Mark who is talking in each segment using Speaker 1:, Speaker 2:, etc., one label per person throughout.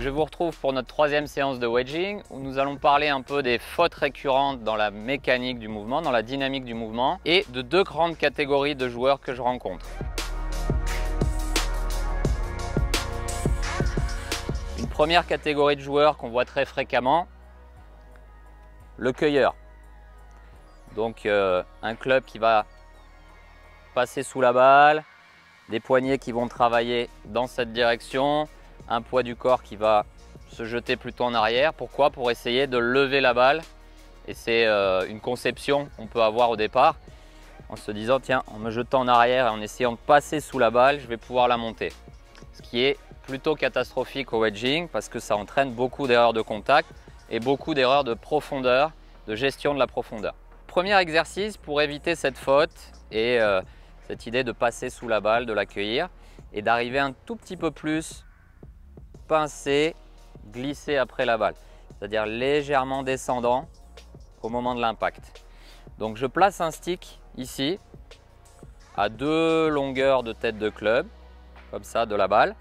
Speaker 1: Je vous retrouve pour notre troisième séance de wedging où nous allons parler un peu des fautes récurrentes dans la mécanique du mouvement, dans la dynamique du mouvement et de deux grandes catégories de joueurs que je rencontre. Une première catégorie de joueurs qu'on voit très fréquemment, le cueilleur. Donc un club qui va passer sous la balle, des poignets qui vont travailler dans cette direction, un poids du corps qui va se jeter plutôt en arrière. Pourquoi? Pour essayer de lever la balle. Et c'est une conception qu'on peut avoir au départ en se disant tiens, en me jetant en arrière et en essayant de passer sous la balle, je vais pouvoir la monter. Ce qui est plutôt catastrophique au wedging parce que ça entraîne beaucoup d'erreurs de contact et beaucoup d'erreurs de profondeur, de gestion de la profondeur. Premier exercice pour éviter cette faute et cette idée de passer sous la balle, de l'accueillir et d'arriver un tout petit peu plus pincé, glissé après la balle, c'est-à-dire légèrement descendant au moment de l'impact. Donc je place un stick ici à 2 longueurs de tête de club, comme ça, de la balle.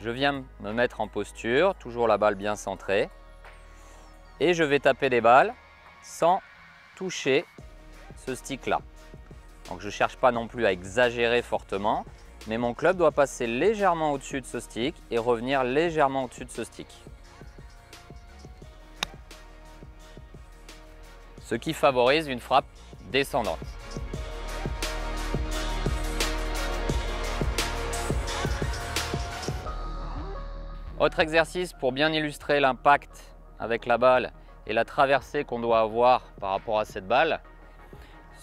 Speaker 1: Je viens me mettre en posture, toujours la balle bien centrée, et je vais taper des balles sans toucher ce stick-là. Donc je ne cherche pas non plus à exagérer fortement, mais mon club doit passer légèrement au-dessus de ce stick et revenir légèrement au-dessus de ce stick. Ce qui favorise une frappe descendante. Autre exercice pour bien illustrer l'impact avec la balle et la traversée qu'on doit avoir par rapport à cette balle.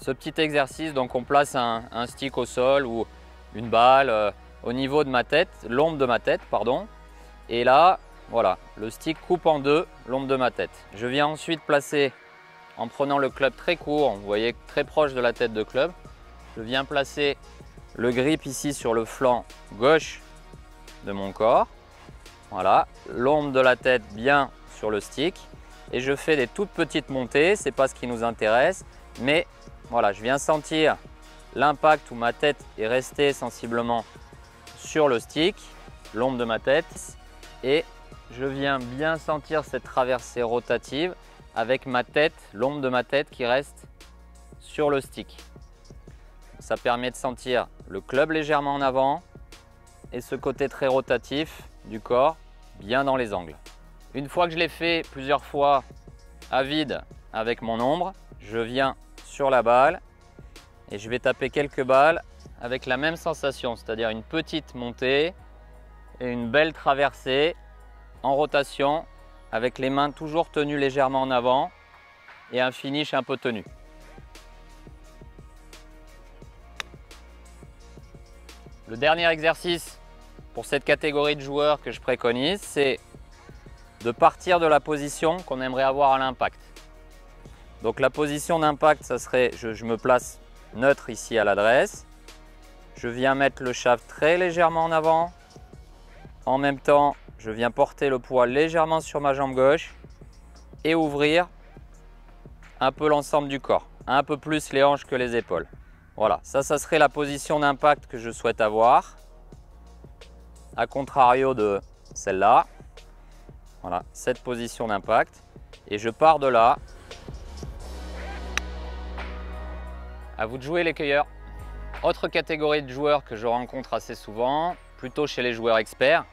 Speaker 1: Ce petit exercice, donc on place un stick au sol ou une balle au niveau de ma tête, l'ombre de ma tête, pardon. Et là, voilà, le stick coupe en deux l'ombre de ma tête. Je viens ensuite placer, en prenant le club très court, vous voyez, très proche de la tête de club, je viens placer le grip ici sur le flanc gauche de mon corps. Voilà, l'ombre de la tête bien sur le stick. Et je fais des toutes petites montées, ce n'est pas ce qui nous intéresse, mais voilà, je viens sentir l'impact où ma tête est restée sensiblement sur le stick, l'ombre de ma tête, et je viens bien sentir cette traversée rotative avec ma tête, l'ombre de ma tête qui reste sur le stick. Ça permet de sentir le club légèrement en avant et ce côté très rotatif du corps bien dans les angles. Une fois que je l'ai fait plusieurs fois à vide avec mon ombre, je viens sur la balle et je vais taper quelques balles avec la même sensation, c'est-à-dire une petite montée et une belle traversée en rotation avec les mains toujours tenues légèrement en avant et un finish un peu tenu. Le dernier exercice pour cette catégorie de joueurs que je préconise, c'est de partir de la position qu'on aimerait avoir à l'impact. Donc la position d'impact, ça serait, je me place neutre ici à l'adresse. Je viens mettre le shaft très légèrement en avant. En même temps, je viens porter le poids légèrement sur ma jambe gauche et ouvrir un peu l'ensemble du corps, un peu plus les hanches que les épaules. Voilà, ça serait la position d'impact que je souhaite avoir, à contrario de celle-là. Voilà, cette position d'impact. Et je pars de là. À vous de jouer les cueilleurs. Autre catégorie de joueurs que je rencontre assez souvent, plutôt chez les joueurs experts,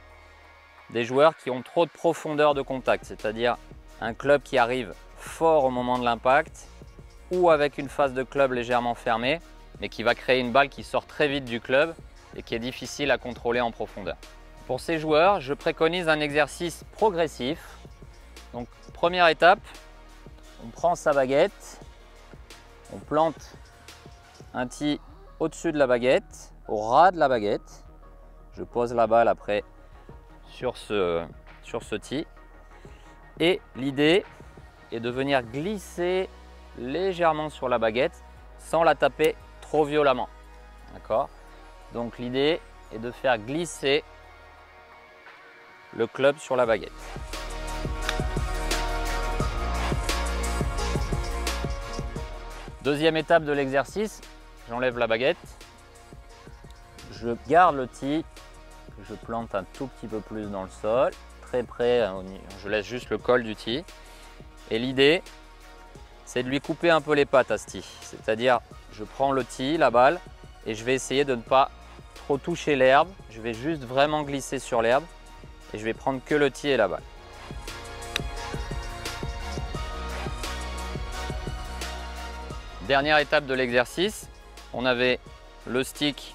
Speaker 1: des joueurs qui ont trop de profondeur de contact, c'est-à-dire un club qui arrive fort au moment de l'impact ou avec une face de club légèrement fermée, mais qui va créer une balle qui sort très vite du club et qui est difficile à contrôler en profondeur. Pour ces joueurs, je préconise un exercice progressif. Donc, première étape, on prend sa baguette, on plante un tee au-dessus de la baguette, au ras de la baguette. Je pose la balle après sur ce tee. Et l'idée est de venir glisser légèrement sur la baguette sans la taper trop violemment. D'accord? Donc l'idée est de faire glisser le club sur la baguette. Deuxième étape de l'exercice, j'enlève la baguette, je garde le tee, que je plante un tout petit peu plus dans le sol, très près, je laisse juste le col du tee. Et l'idée, c'est de lui couper un peu les pattes à ce tee. C'est-à-dire, je prends le tee, la balle, et je vais essayer de ne pas trop toucher l'herbe. Je vais juste vraiment glisser sur l'herbe et je vais prendre que le tee et la balle. Dernière étape de l'exercice, on avait le stick,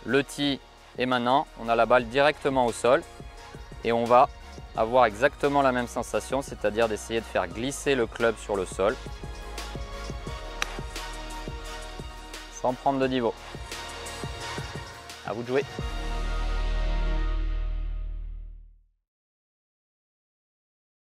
Speaker 1: le tee et maintenant on a la balle directement au sol et on va avoir exactement la même sensation, c'est-à-dire d'essayer de faire glisser le club sur le sol sans prendre de niveau. À vous de jouer.